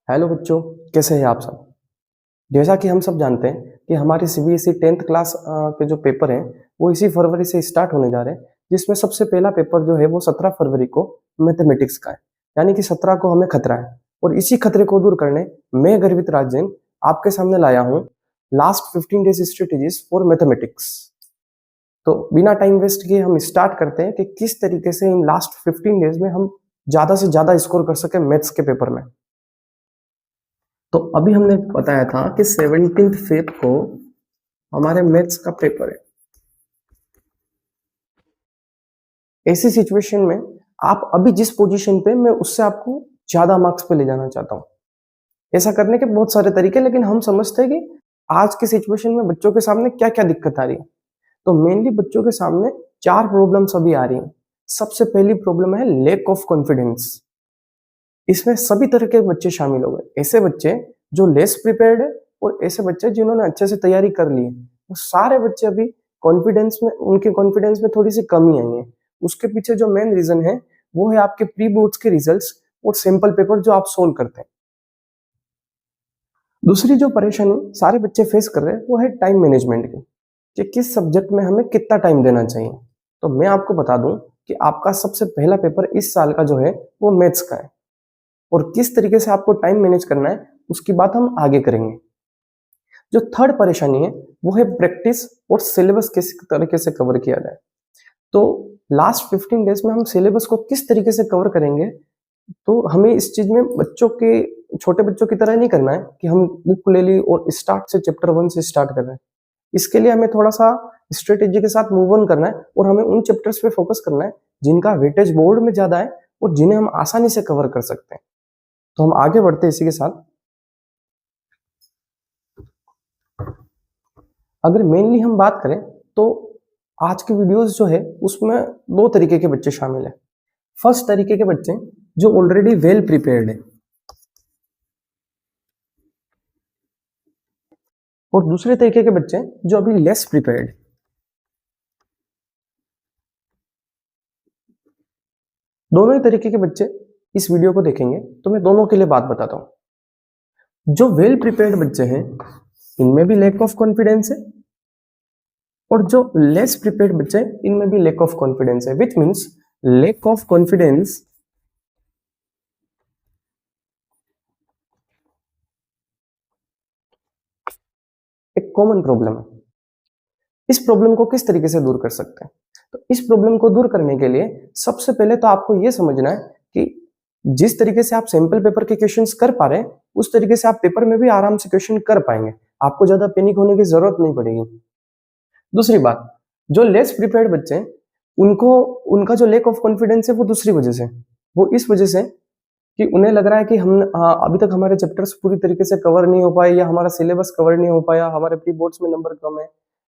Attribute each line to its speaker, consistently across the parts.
Speaker 1: Hello बच्चों, कैसे हैं आप सब। जैसा कि हम सब जानते हैं कि हमारे सीबीएसई 10th क्लास के जो पेपर हैं वो इसी फरवरी से स्टार्ट होने जा रहे हैं, जिसमें सबसे पहला पेपर जो है वो 17 फरवरी को मैथमेटिक्स का है। यानी कि 17 को हमें खतरा है और इसी खतरे को दूर करने मैं गर्वित राजन आपके सामने लाया हूँ last 15 days strategies for mathematics. तो बिना टाइम वेस्ट किए हम स्टार्ट करते हैं कि किस तरीके से इन लास्ट 15 डेज में हम ज्यादा से ज्यादा स्कोर कर सके मैथ्स के पेपर में। तो अभी हमने बताया था कि 17th फेब को हमारे मैथ्स का पेपर है। ऐसी सिचुएशन में आप अभी जिस पोजीशन पे, मैं उससे आपको ज्यादा मार्क्स पे ले जाना चाहता हूं। ऐसा करने के बहुत सारे तरीके, लेकिन हम समझते हैं कि आज की सिचुएशन में बच्चों के सामने क्या क्या दिक्कत आ रही है। तो मेनली बच्चों के सामने 4 प्रॉब्लम्स अभी आ रही हैं। सबसे पहली प्रॉब्लम है लेक ऑफ कॉन्फिडेंस। इसमें सभी तरह के बच्चे शामिल हो गए, ऐसे बच्चे जो लेस प्रिपेयर्ड है और ऐसे बच्चे जिन्होंने अच्छे से तैयारी कर ली है। वो सारे बच्चे अभी कॉन्फिडेंस में, उनके कॉन्फिडेंस में थोड़ी सी कमी आई है। उसके पीछे जो मेन रीजन है वो है आपके प्री बोर्ड्स के रिजल्ट्स और सिंपल पेपर जो आप सोल्व करते हैं। दूसरी जो परेशानी सारे बच्चे फेस कर रहे हैं वो है टाइम मैनेजमेंट की, कि किस सब्जेक्ट में हमें कितना टाइम देना चाहिए। तो मैं आपको बता दूं कि आपका सबसे पहला पेपर इस साल का जो है वो मैथ्स का है, और किस तरीके से आपको टाइम मैनेज करना है उसकी बात हम आगे करेंगे। जो थर्ड परेशानी है वो है प्रैक्टिस और सिलेबस किस तरीके से कवर किया जाए। तो लास्ट 15 डेज में हम सिलेबस को किस तरीके से कवर करेंगे, तो हमें इस चीज में बच्चों के, छोटे बच्चों की तरह नहीं करना है कि हम बुक ले ली और स्टार्ट से चैप्टर 1 से स्टार्ट कर रहे हैं। इसके लिए हमें थोड़ा सा स्ट्रेटेजी के साथ मूव ऑन करना है और हमें उन चैप्टर्स पे फोकस करना है जिनका वेटेज बोर्ड में ज्यादा है और जिन्हें हम आसानी से कवर कर सकते हैं। तो हम आगे बढ़ते हैं इसी के साथ। अगर मेनली हम बात करें तो आज की वीडियोस जो है उसमें दो तरीके के बच्चे शामिल हैं। फर्स्ट तरीके के बच्चे जो ऑलरेडी वेल प्रिपेयर्ड है, और दूसरे तरीके के बच्चे जो अभी लेस प्रिपेयर्ड। दोनों ही तरीके के बच्चे इस वीडियो को देखेंगे, तो मैं दोनों के लिए बात बताता हूं। जो वेल प्रिपेयर्ड बच्चे हैं इनमें भी लैक ऑफ कॉन्फिडेंस है, और जो लेस प्रिपेयर्ड बच्चे हैं इनमें भी लैक ऑफ कॉन्फिडेंस है, which means lack of confidence एक कॉमन प्रॉब्लम है। इस प्रॉब्लम को किस तरीके से दूर कर सकते हैं, तो इस प्रॉब्लम को दूर करने के लिए सबसे पहले तो आपको यह समझना है कि जिस तरीके से आप सैंपल पेपर के क्वेश्चंस कर पा रहे हैं उस तरीके से आप पेपर में भी आराम से क्वेश्चन कर पाएंगे। आपको ज्यादा पैनिक होने की जरूरत नहीं पड़ेगी। दूसरी बात, जो लेस प्रिपेयर्ड बच्चे हैं उनको, उनका जो लेक ऑफ कॉन्फिडेंस है वो दूसरी वजह से, वो इस वजह से कि उन्हें लग रहा है कि हम अभी तक हमारे चैप्टर्स पूरी तरीके से कवर नहीं हो पाए, या हमारा सिलेबस कवर नहीं हो पाया, हमारे प्री बोर्ड्स में नंबर कम है।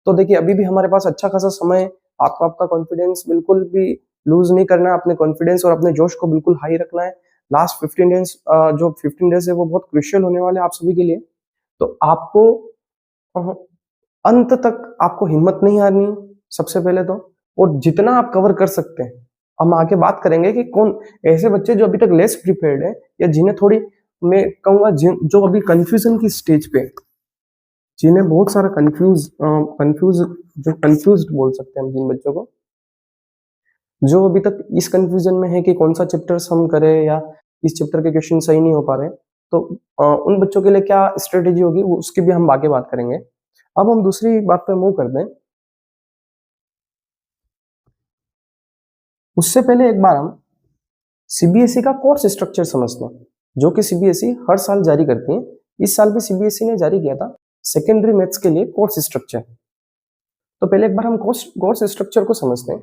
Speaker 1: तो देखिए अभी भी हमारे पास अच्छा खासा समय है। आपको आपका कॉन्फिडेंस बिल्कुल भी लूज नहीं करना है, अपने कॉन्फिडेंस और अपने जोश को बिल्कुल हाई रखना है। लास्ट 15 डेज, जो 15 डेज है वो बहुत क्रुशियल होने वाले हैं आप सभी के लिए। तो आपको अंत तक आपको हिम्मत नहीं हारनी सबसे पहले तो, और जितना आप कवर कर सकते हैं। हम आगे बात करेंगे कि कौन ऐसे बच्चे जो अभी तक लेस प्रिपेयर्ड है, या जिन्हें थोड़ी, मैं कहूंगा जो अभी कंफ्यूजन की स्टेज पे, जिन्हें बहुत सारा कंफ्यूज जो कंफ्यूज बोल सकते हैं हम जिन बच्चों को, जो अभी तक इस कंफ्यूजन में है कि कौन सा चैप्टर्स हम करें या इस चैप्टर के क्वेश्चन सही नहीं हो पा रहे। तो उन बच्चों के लिए क्या स्ट्रेटेजी होगी वो उसकी भी हम आगे बात करेंगे। अब हम दूसरी बात पे मूव करते हैं। उससे पहले एक बार हम सीबीएसई का कोर्स स्ट्रक्चर समझते हैं, जो कि सीबीएसई हर साल जारी करती है। इस साल भी सीबीएसई ने जारी किया था सेकेंडरी मैथ्स के लिए कोर्स स्ट्रक्चर। तो पहले एक बार हम कोर्स स्ट्रक्चर को समझते हैं।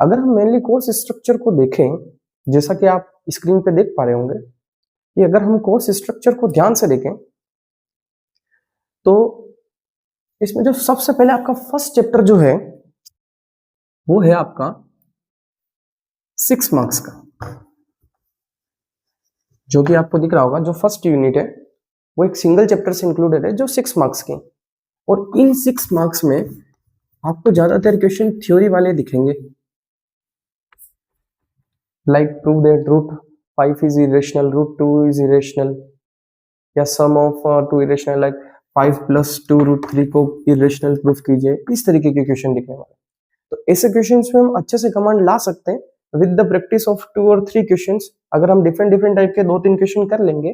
Speaker 1: अगर हम मेनली कोर्स स्ट्रक्चर को देखें, जैसा कि आप स्क्रीन पे देख पा रहे होंगे, कि अगर हम कोर्स स्ट्रक्चर को ध्यान से देखें तो इसमें जो सबसे पहले आपका फर्स्ट चैप्टर जो है वो है आपका 6 मार्क्स का, जो कि आपको दिख रहा होगा। जो फर्स्ट यूनिट है वो एक सिंगल चैप्टर से इंक्लूडेड है जो 6 मार्क्स की, और इन 6 मार्क्स में आपको ज्यादातर क्वेश्चन थ्योरी वाले दिखेंगे, like prove that root 5 is irrational, root 2 is irrational, या sum of two irrational like 5 + 2√3 को इरेशनल प्रूफ कीजिए, इस तरीके के क्वेश्चन दिखने वाले। तो ऐसे क्वेश्चंस में हम अच्छे से कमांड ला सकते हैं विद द प्रैक्टिस ऑफ 2 और 3 क्वेश्चंस। अगर हम डिफरेंट डिफरेंट टाइप के 2-3 क्वेश्चन कर लेंगे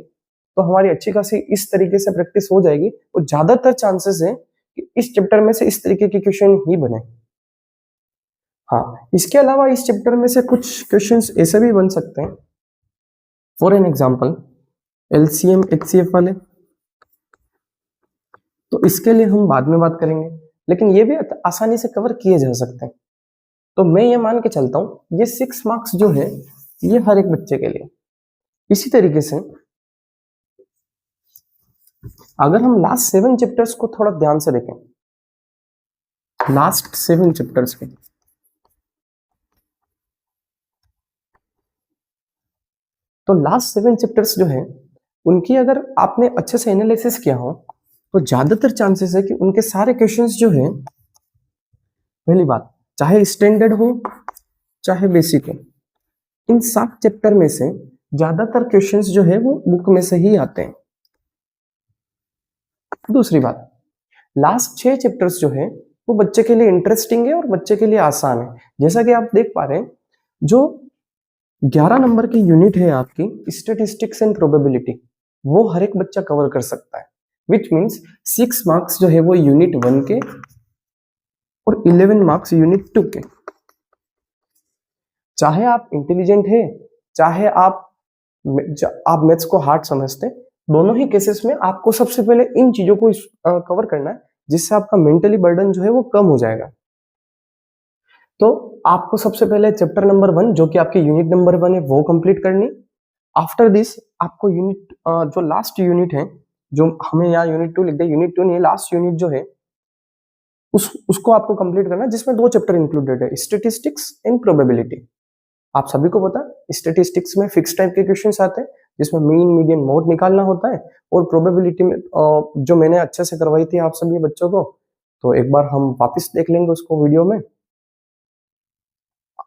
Speaker 1: तो हमारी अच्छी खासी इस तरीके से प्रैक्टिस हो जाएगी और ज्यादातर चांसेस है कि इस चैप्टर में से इस तरीके के क्वेश्चन ही बने। हाँ, इसके अलावा इस चैप्टर में से कुछ क्वेश्चंस ऐसे भी बन सकते हैं, for an example LCM HCF वाले, तो इसके लिए हम बाद में बात करेंगे, लेकिन ये भी आसानी से कवर किए जा सकते हैं। तो मैं ये मान के चलता हूं ये 6 मार्क्स जो है ये हर एक बच्चे के लिए। इसी तरीके से अगर हम लास्ट 7 चैप्टर्स को थोड़ा ध्यान से देखें, लास्ट 7 चैप्टर्स के, तो लास्ट 7 चैप्टर्स जो है उनकी अगर आपने अच्छे से एनालिसिस किया हो तो ज्यादातर चांसेस है कि उनके सारे क्वेश्चंस जो है, पहली बात चाहे स्टैंडर्ड हो चाहे बेसिक हो, इन 7 चैप्टर में से ज्यादातर क्वेश्चंस जो है वो बुक में से ही आते हैं। दूसरी बात, लास्ट 6 चैप्टर्स जो है वो बच्चे के लिए इंटरेस्टिंग है और बच्चे के लिए आसान है। जैसा कि आप देख पा रहे हैं, जो 11 नंबर की यूनिट है आपकी स्टैटिस्टिक्स एंड प्रोबेबिलिटी, वो हर एक बच्चा कवर कर सकता है, विच मीन्स 6 मार्क्स जो है वो यूनिट 1 के और 11 मार्क्स यूनिट 2 के। चाहे आप इंटेलिजेंट है, चाहे आप मैथ्स को हार्ड समझते, दोनों ही केसेस में आपको सबसे पहले इन चीजों को कवर करना है, जिससे आपका मेंटली बर्डन जो है वो कम हो जाएगा। तो आपको सबसे पहले चैप्टर नंबर 1 जो कि आपके यूनिट नंबर 1 है वो कंप्लीट करनी। आफ्टर दिस आपको यूनिट जो लास्ट यूनिट है, जो हमें यहाँ यूनिट 2 लिख दे, यूनिट 2 नहीं, लास्ट यूनिट जो है उसको आपको कंप्लीट करना है, जिसमें 2 चैप्टर इंक्लूडेड है, स्टैटिस्टिक्स एंड प्रोबेबिलिटी। आप सभी को पता है स्टैटिस्टिक्स में फिक्स टाइप के क्वेश्चंस आते हैं जिसमें मीन मीडियन मोड निकालना होता है, और प्रोबेबिलिटी में जो मैंने अच्छे से करवाई थी आप सभी बच्चों को, तो एक बार हम वापस देख लेंगे उसको वीडियो में।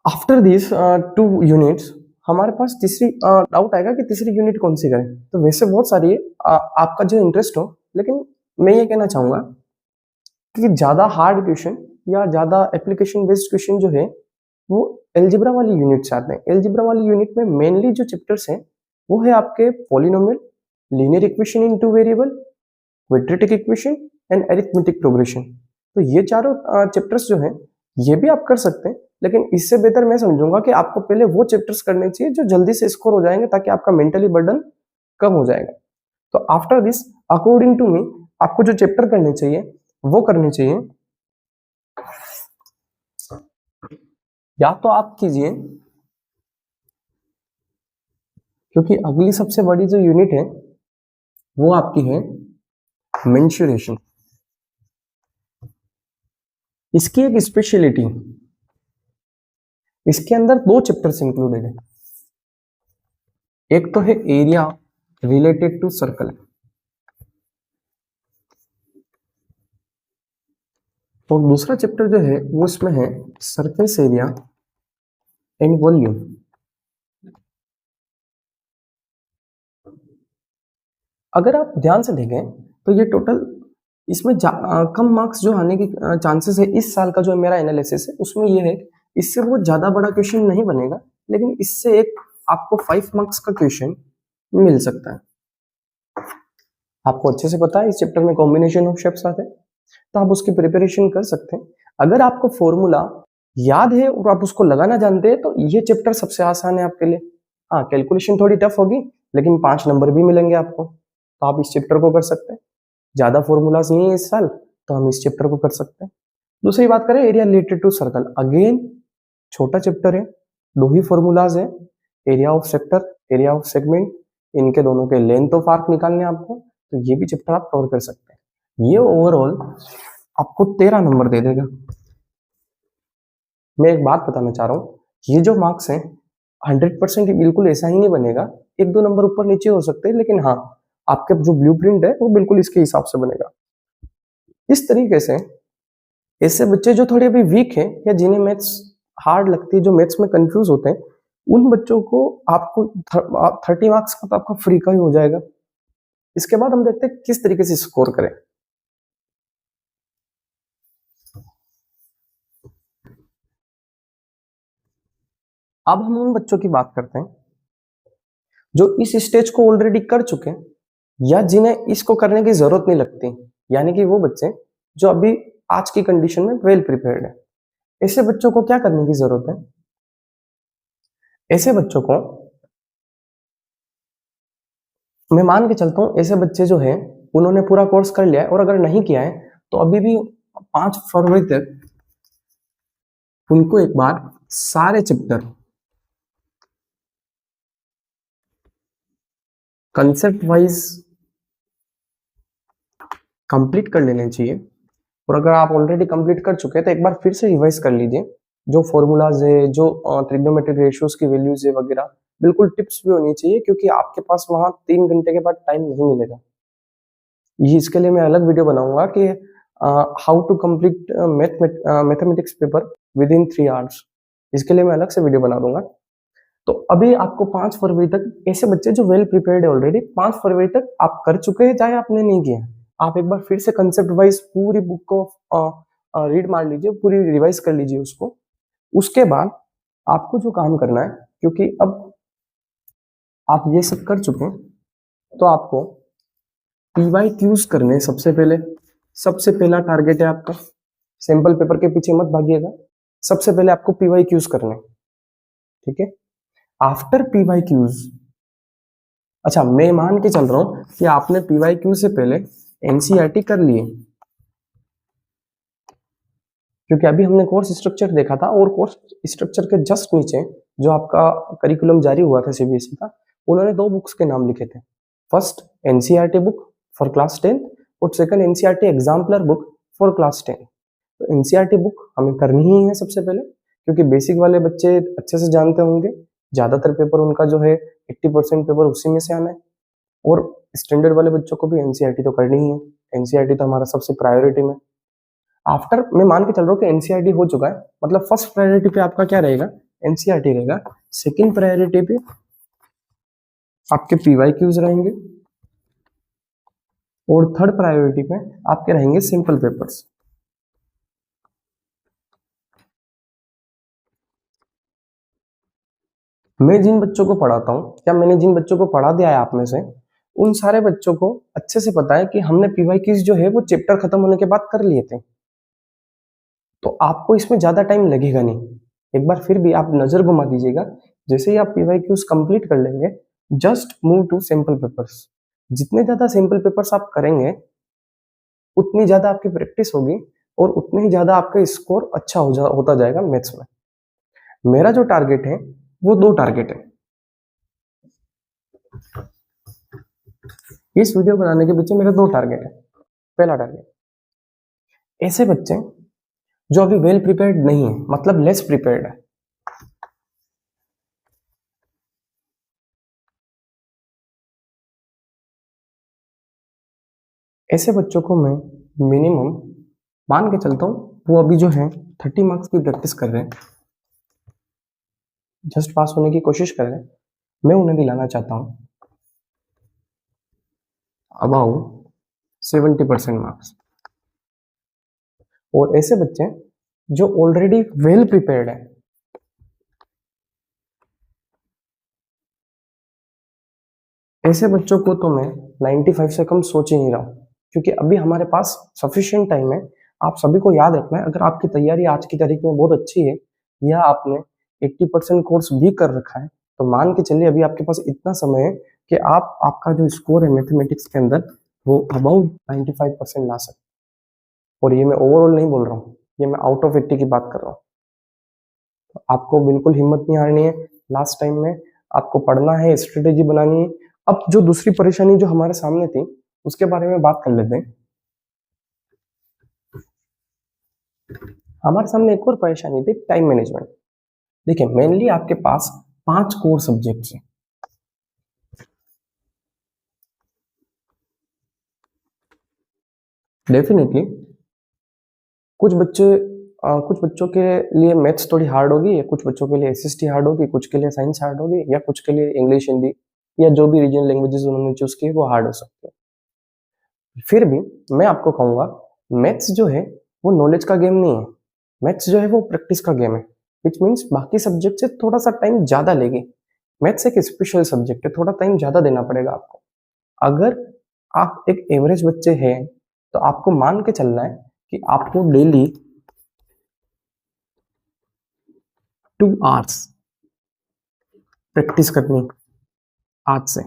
Speaker 1: आफ्टर दिस 2 यूनिट्स हमारे पास तीसरी डाउट आएगा कि तीसरी यूनिट कौन सी करें। तो वैसे बहुत सारी है, आपका जो इंटरेस्ट हो, लेकिन मैं ये कहना चाहूंगा कि ज्यादा हार्ड क्वेश्चन या ज्यादा एप्लीकेशन बेस्ड क्वेश्चन जो है वो एल्जिब्रा वाली यूनिट से आते हैं। एल्जिब्रा वाली यूनिट में मेनली जो चैप्टर्स हैं वो है आपके polynomial, linear equation in 2 variable, quadratic equation and arithmetic progression. तो ये चारों चैप्टर्स जो हैं ये भी आप कर सकते हैं, लेकिन इससे बेहतर मैं समझूंगा कि आपको पहले वो चैप्टर्स करने चाहिए जो जल्दी से स्कोर हो जाएंगे, ताकि आपका मेंटली बर्डन कम हो जाएगा। तो after this according to me आपको जो चैप्टर करने चाहिए वो करने चाहिए, या तो आप कीजिए, क्योंकि अगली सबसे बड़ी जो यूनिट है वो आपकी है मेंसुरेशन। इसकी एक स्पेशलिटी, इसके अंदर 2 चैप्टर्स इंक्लूडेड है। एक तो है एरिया रिलेटेड टू सर्कल, और दूसरा चैप्टर जो है वो इसमें है सरफेस एरिया एंड वॉल्यूम। अगर आप ध्यान से देखें तो ये टोटल इसमें कम मार्क्स जो आने की चांसेस है इस साल का जो मेरा एनालिसिस है उसमें ये है, इससे वो ज्यादा बड़ा क्वेश्चन नहीं बनेगा, लेकिन इससे एक आपको 5 मार्क्स का क्वेश्चन मिल सकता है। आपको अच्छे से पता है इस चैप्टर में कॉम्बिनेशन ऑफ शेप्स आते हैं, तो आप उसकी प्रिपरेशन कर सकते हैं। अगर आपको फॉर्मूला याद है और आप उसको लगाना जानते हैं तो ये चैप्टर सबसे आसान है आपके लिए। हाँ, कैलकुलेशन थोड़ी टफ होगी, लेकिन 5 नंबर भी मिलेंगे आपको, तो आप इस चैप्टर को कर सकते हैं। ज्यादा फॉर्मूलाज नहीं है इस साल, तो हम इस चैप्टर को कर सकते हैं। दूसरी बात करें area related to circle, again छोटा चैप्टर है, 2 ही फॉर्मूलाज है, area of sector, area of segment, इनके दोनों के लेंथ ऑफ आर्क निकालने आपको, तो ये भी चैप्टर आप कवर कर सकते हैं। ये ओवरऑल आपको 13 नंबर दे देगा। मैं एक बात बताना चाह रहा हूँ, ये जो मार्क्स हैं 100% बिल्कुल ऐसा ही नहीं बनेगा, 1-2 नंबर ऊपर नीचे हो सकते हैं, लेकिन हाँ आपके जो ब्लूप्रिंट है वो बिल्कुल इसके हिसाब से बनेगा। इस तरीके से ऐसे बच्चे जो थोड़े अभी वीक हैं या जिन्हें मैथ्स हार्ड लगती है, जो मैथ्स में कंफ्यूज होते हैं, उन बच्चों को आपको 30 मार्क्स का तो आपका फ्री का ही हो जाएगा। इसके बाद हम देखते हैं किस तरीके से स्कोर करें। अब हम उन बच्चों की बात करते हैं जो इस स्टेज को ऑलरेडी कर चुके हैं या जिन्हें इसको करने की जरूरत नहीं लगती, यानी कि वो बच्चे जो अभी आज की कंडीशन में वेल प्रिपेयर्ड है। ऐसे बच्चों को क्या करने की जरूरत है? ऐसे बच्चों को मैं मान के चलता हूं, ऐसे बच्चे जो है उन्होंने पूरा कोर्स कर लिया है और अगर नहीं किया है तो अभी भी 5 फरवरी तक उनको एक बार सारे चैप्टर कंसेप्ट वाइज कंप्लीट कर लेने चाहिए। और अगर आप ऑलरेडी कंप्लीट कर चुके हैं तो एक बार फिर से रिवाइज कर लीजिए। जो फॉर्मूलाज है, जो ट्रिग्नोमेट्रिक रेशियोज की वैल्यूज है वगैरह, बिल्कुल टिप्स भी होनी चाहिए, क्योंकि आपके पास वहां 3 घंटे के बाद टाइम नहीं मिलेगा। ये इसके लिए मैं अलग वीडियो बनाऊंगा कि how to complete mathematics paper within 3 hours. इसके लिए मैं अलग से वीडियो बना दूंगा। तो अभी आपको 5 फरवरी तक, ऐसे बच्चे जो वेल प्रिपेयर्ड है ऑलरेडी, 5 फरवरी तक आप कर चुके हैं चाहे आपने नहीं किया, आप एक बार फिर से कंसेप्ट वाइज पूरी बुक को रीड मार लीजिए, पूरी रिवाइज कर लीजिए उसको। उसके बाद आपको जो काम करना है, क्योंकि अब आप ये सब कर चुके हैं, तो आपको PYQs करने। सबसे पहला टारगेट है आपका, सैंपल पेपर के पीछे मत भागिएगा, सबसे पहले आपको PYQs करने, ठीक है। आफ्टर PYQs, अच्छा मैं मान के चल रहा हूं कि आपने PYQ से पहले NCERT कर लिए, क्योंकि अभी हमने कोर्स स्ट्रक्चर देखा था और कोर्स स्ट्रक्चर के जस्ट नीचे जो आपका करिकुलम जारी हुआ था CBSE का, उन्होंने 2 बुक्स के नाम लिखे थे। First NCERT book for class 10 और second NCERT exemplar book for class 10। तो NCERT बुक हमें करनी ही है सबसे पहले, क्योंकि बेसिक वाले बच्चे अच्छे से जानते होंगे, ज्यादातर पेपर उनका जो है 80% पेपर उसी में से आना है। और स्टैंडर्ड वाले बच्चों को भी NCERT तो करनी ही है, NCERT तो हमारा सबसे प्रायोरिटी में। आफ्टर मैं मान के चल रहा हूँ कि NCERT हो चुका है, मतलब फर्स्ट प्रायोरिटी पे आपका क्या रहेगा? NCERT रहेगा। सेकंड प्रायोरिटी पे आपके PYQs रहेंगे और थर्ड प्रायोरिटी पे आपके रहेंगे सिंपल पेपर्स। मैं जिन बच्चों को पढ़ाता हूँ या मैंने जिन बच्चों को पढ़ा दिया है आप में से, उन सारे बच्चों को अच्छे से पता है कि हमने PYQs जो है वो चैप्टर खत्म होने के बाद कर लिए थे, तो आपको इसमें ज्यादा टाइम लगेगा नहीं। एक बार फिर भी आप नजर घुमा दीजिएगा, जैसे ही आप PYQs कंप्लीट कर लेंगे, just move to simple papers. जितने ज्यादा सिंपल पेपर्स आप करेंगे उतनी ज्यादा आपकी प्रैक्टिस होगी और उतने ही ज्यादा आपका स्कोर अच्छा होता जाएगा मैथ्स में। मेरा जो टारगेट है वो 2 टारगेट है इस वीडियो बनाने के पीछे। मेरे 2 टारगेट है। पहला टारगेट, ऐसे बच्चे जो अभी वेल प्रिपेयर्ड नहीं है, मतलब लेस प्रिपेयर्ड है, ऐसे बच्चों को मैं मिनिमम मान के चलता हूँ, वो अभी जो है 30 मार्क्स की प्रैक्टिस कर रहे हैं, जस्ट पास होने की कोशिश कर रहे हैं, मैं उन्हें दिलाना चाहता हूँ अबाउट 70% मार्क्स। और ऐसे बच्चे जो ऑलरेडी वेल प्रिपेयर्ड है, ऐसे बच्चों को तो मैं 95 से कम सोच ही नहीं रहा हूँ, क्योंकि अभी हमारे पास सफिशिएंट टाइम है। आप सभी को याद रखना है, अगर आपकी तैयारी आज की तारीख में बहुत अच्छी है या आपने 80% कोर्स भी कर रखा है, तो मान के चलिए अभी आपके पास इतना समय है कि आप आपका जो स्कोर है मैथमेटिक्स के अंदर वो अबाउट 95% ला सकते। और ये मैं ओवरऑल नहीं बोल रहा हूँ, ये मैं आउट ऑफ 80 की बात कर रहा हूँ। तो आपको बिल्कुल हिम्मत नहीं हारनी है। लास्ट टाइम में आपको पढ़ना है, स्ट्रेटेजी बनानी है। अब जो दूसरी परेशानी जो हमारे सामने थी उसके बारे में बात कर लेते हैं। हमारे सामने एक और परेशानी थी, टाइम मैनेजमेंट। देखिए मेनली आपके पास 5 कोर सब्जेक्ट्स हैं। डेफिनेटली कुछ बच्चों के लिए मैथ्स थोड़ी हार्ड होगी, या कुछ बच्चों के लिए SST हार्ड होगी, कुछ के लिए साइंस हार्ड होगी, या कुछ के लिए इंग्लिश, हिंदी या जो भी रीजनल लैंग्वेजेस उन्होंने चूज की वो हार्ड हो सकती है। फिर भी मैं आपको कहूँगा, मैथ्स जो है वो नॉलेज का गेम नहीं है, मैथ्स जो है वो प्रैक्टिस का गेम है, विच मीन्स बाकी सब्जेक्ट से थोड़ा सा टाइम ज़्यादा लेगी। मैथ्स एक स्पेशल सब्जेक्ट है, थोड़ा टाइम ज़्यादा देना पड़ेगा आपको। अगर आप एक एवरेज बच्चे हैं तो आपको मान के चलना है कि आपको डेली 2 आवर्स प्रैक्टिस करनी आज से।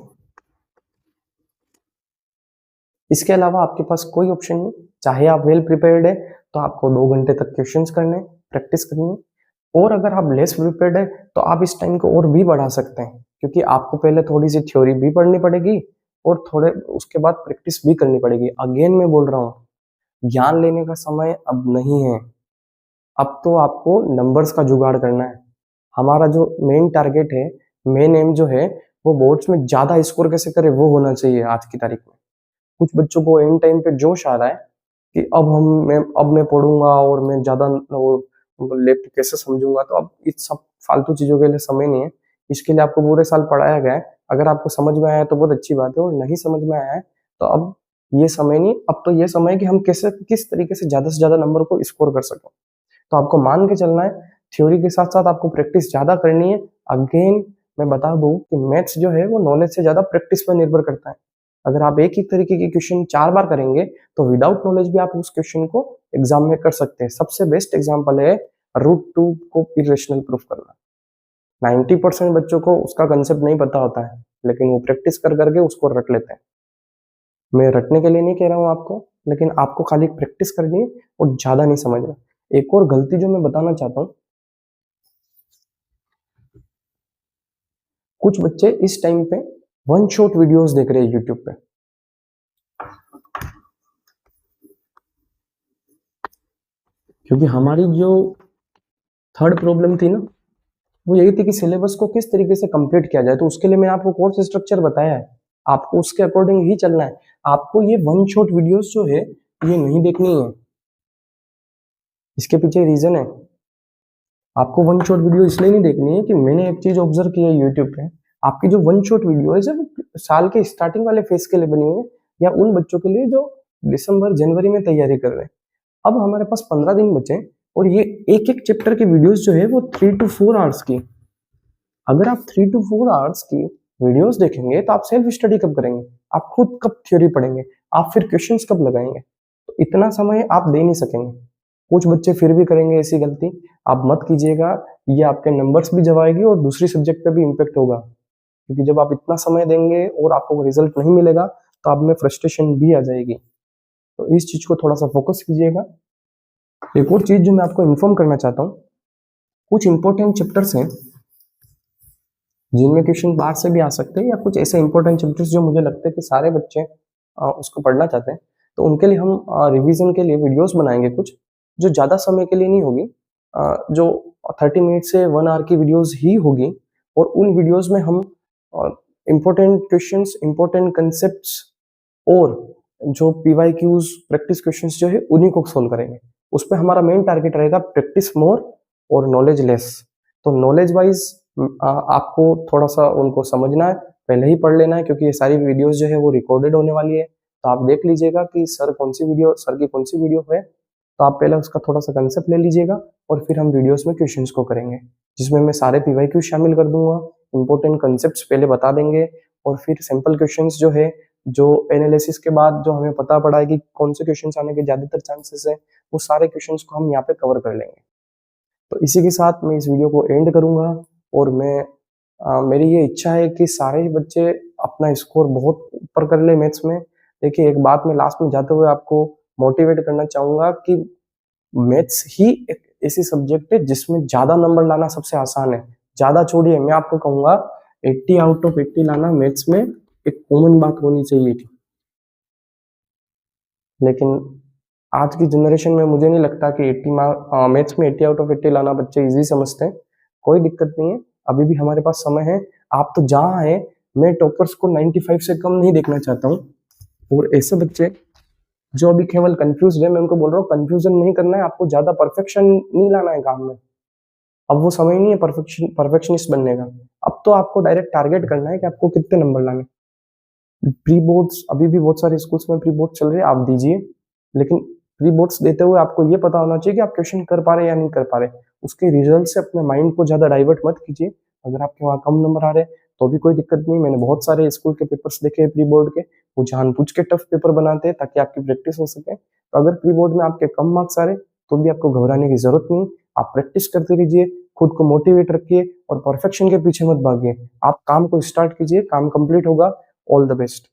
Speaker 1: इसके अलावा आपके पास कोई ऑप्शन नहीं। चाहे आप वेल प्रिपेयर्ड है तो आपको 2 घंटे तक क्वेश्चंस करने, प्रैक्टिस करनी है। और अगर आप लेस प्रिपेयर्ड है तो आप इस टाइम को और भी बढ़ा सकते हैं, क्योंकि आपको पहले थोड़ी सी थ्योरी भी पढ़नी पड़ेगी और थोड़े उसके बाद प्रैक्टिस भी करनी पड़ेगी। अगेन मैं बोल रहा हूँ, ज्ञान लेने का समय अब नहीं है, अब तो आपको नंबर्स का जुगाड़ करना है। हमारा जो मेन टारगेट है, मेन एम जो है, वो बोर्ड्स में ज्यादा स्कोर कैसे करे वो होना चाहिए आज की तारीख में। कुछ बच्चों को एंड टाइम पे जोश आ रहा है कि अब मैं पढ़ूंगा और मैं ज्यादा वो लेफ्ट कैसे समझूंगा, तो अब इस सब फालतू चीजों के लिए समय नहीं है। इसके लिए आपको पूरे साल पढ़ाया गया है, अगर आपको समझ में आया है तो बहुत अच्छी बात है, और नहीं समझ में आया है तो अब ये समय नहीं, अब तो ये समय है कि हम कैसे किस तरीके से ज्यादा नंबर को स्कोर कर सकें। तो आपको मान के चलना है, थ्योरी के साथ साथ आपको प्रैक्टिस ज्यादा करनी है। अगेन मैं बता दूं कि मैथ्स जो है वो नॉलेज से ज्यादा प्रैक्टिस पर निर्भर करता है। अगर आप एक ही तरीके के क्वेश्चन 4 बार करेंगे तो विदाउट नॉलेज भी आप उस क्वेश्चन को एग्जाम में कर सकते हैं। सबसे बेस्ट एग्जाम्पल है √2 को इरेशनल प्रूफ करना। 90% बच्चों को उसका कंसेप्ट नहीं पता होता है, लेकिन वो प्रैक्टिस कर करके उसको रट लेते हैं। मैं रटने के लिए नहीं कह रहा हूँ आपको, लेकिन आपको खाली प्रैक्टिस करनी है और ज्यादा नहीं समझना। एक और गलती जो मैं बताना चाहता हूँ, कुछ बच्चे इस टाइम पे वन शॉट वीडियोस देख रहे हैं यूट्यूब पे। क्योंकि हमारी जो थर्ड प्रॉब्लम थी ना, वो यही थी कि सिलेबस को किस तरीके से कंप्लीट किया जाए। तो उसके लिए मैंने आपको कोर्स स्ट्रक्चर बताया है, आपको उसके अकॉर्डिंग ही चलना है। आपको ये वन शॉट वीडियोस जो है ये नहीं देखनी है। इसके पीछे रीजन है, आपको वन शॉट वीडियो इसलिए नहीं देखनी है कि मैंने एक चीज ऑब्जर्व की है यूट्यूब पे, आपकी जो वन शॉट वीडियो है जब साल के स्टार्टिंग वाले फेज के लिए बनी हुई है, या उन बच्चों के लिए जो दिसंबर जनवरी में तैयारी कर रहे हैं। अब हमारे पास 15 दिन बचे और ये एक एक चैप्टर की वीडियोस जो है वो 3 to 4 आवर्स की। अगर आप 3 to 4 आवर्स की वीडियोस देखेंगे तो आप सेल्फ स्टडी कब करेंगे, आप खुद कब थ्योरी पढ़ेंगे, आप फिर क्वेश्चंस कब लगाएंगे। तो इतना समय आप दे नहीं सकेंगे। कुछ बच्चे फिर भी करेंगे ऐसी गलती, आप मत कीजिएगा। ये आपके नंबर्स भी जवाएगी और दूसरी सब्जेक्ट पे भी इम्पेक्ट होगा, क्योंकि जब आप इतना समय देंगे और आपको रिजल्ट नहीं मिलेगा तो आप में फ्रस्ट्रेशन भी आ जाएगी। तो इस चीज को थोड़ा सा फोकस कीजिएगा। एक और चीज जो मैं आपको इन्फॉर्म करना चाहता हूँ, कुछ इंपॉर्टेंट चैप्टर्स हैं जिनमें क्वेश्चन बाहर से भी आ सकते हैं, या कुछ ऐसे इंपॉर्टेंट चैप्टर्स जो मुझे लगता है कि सारे बच्चे उसको पढ़ना चाहते हैं। तो उनके लिए हम रिवीजन के लिए वीडियोस बनाएंगे कुछ, जो ज़्यादा समय के लिए नहीं होगी, जो 30 मिनट से 1 आवर की वीडियोस ही होगी। और उन वीडियोस में हम इंपॉर्टेंट क्वेश्चंस, इंपॉर्टेंट कंसेप्ट्स और जो PYQs प्रैक्टिस क्वेश्चंस जो है उन्हीं को सोल्व करेंगे। उस पर हमारा मेन टारगेट रहेगा प्रैक्टिस मोर और नॉलेज लेस। तो नॉलेज वाइज आपको थोड़ा सा उनको समझना है, पहले ही पढ़ लेना है, क्योंकि ये सारी वीडियोस जो है वो रिकॉर्डेड होने वाली है। तो आप देख लीजिएगा कि सर की कौन सी वीडियो है, तो आप पहले उसका थोड़ा सा कंसेप्ट ले लीजिएगा और फिर हम वीडियोस में क्वेश्चंस को करेंगे, जिसमें मैं सारे PYQ शामिल कर दूंगा, इंपॉर्टेंट कंसेप्ट पहले बता देंगे, और फिर सिंपल क्वेश्चंस जो है, जो एनालिसिस के बाद जो हमें पता पड़ा है कि कौन से क्वेश्चंस आने के ज्यादातर चांसेस है, वो सारे क्वेश्चंस को हम यहाँ पे कवर कर लेंगे। तो इसी के साथ मैं इस वीडियो को एंड करूंगा, और मेरी ये इच्छा है कि सारे ही बच्चे अपना स्कोर बहुत ऊपर कर ले मैथ्स में। देखिए, एक बात मैं लास्ट में जाते हुए आपको मोटिवेट करना चाहूंगा कि मैथ्स ही एक ऐसी सब्जेक्ट है जिसमें ज्यादा नंबर लाना सबसे आसान है। ज्यादा छोड़िए, मैं आपको कहूंगा 80 आउट ऑफ 80 लाना मैथ्स में एक कॉमन बात होनी चाहिए थी। लेकिन आज की जनरेशन में मुझे नहीं लगता कि मैथ्स में 80 आउट ऑफ 80 लाना बच्चे इजी समझते हैं। कोई दिक्कत नहीं है, अभी भी हमारे पास समय है। आप तो जहाँ है, मैं टॉपर्स को 95 से कम नहीं देखना चाहता हूँ। और ऐसे बच्चे जो अभी केवल कंफ्यूज है, मैं उनको बोल रहा हूँ कंफ्यूजन नहीं करना है, आपको ज्यादा परफेक्शन नहीं लाना है काम में। अब वो समय नहीं है परफेक्शनिस्ट बनने का। अब तो आपको डायरेक्ट टारगेट करना है कि आपको कितने नंबर लाने। प्री बोर्ड्स अभी भी बहुत सारे स्कूल्स में प्री बोर्ड चल रहे हैं, आप दीजिए, लेकिन प्री बोर्ड्स देते हुए आपको ये पता होना चाहिए कि आप क्वेश्चन कर पा रहे हैं या नहीं कर पा रहे। उसके रिजल्ट से अपने माइंड को ज़्यादा डाइवर्ट मत कीजिए। अगर आपके वहाँ कम नंबर आ रहे हैं तो भी कोई दिक्कत नहीं। मैंने बहुत सारे स्कूल के पेपर्स देखे हैं प्री बोर्ड के, वो जानबूझ के टफ पेपर बनाते हैं ताकि आपकी प्रैक्टिस हो सके। तो अगर प्री बोर्ड में आपके कम मार्क्स आ रहे तो भी आपको घबराने की जरूरत नहीं। आप प्रैक्टिस करते रहिए, खुद को मोटिवेट रखिए और परफेक्शन के पीछे मत भागिए। आप काम को स्टार्ट कीजिए, काम कंप्लीट होगा। All the best.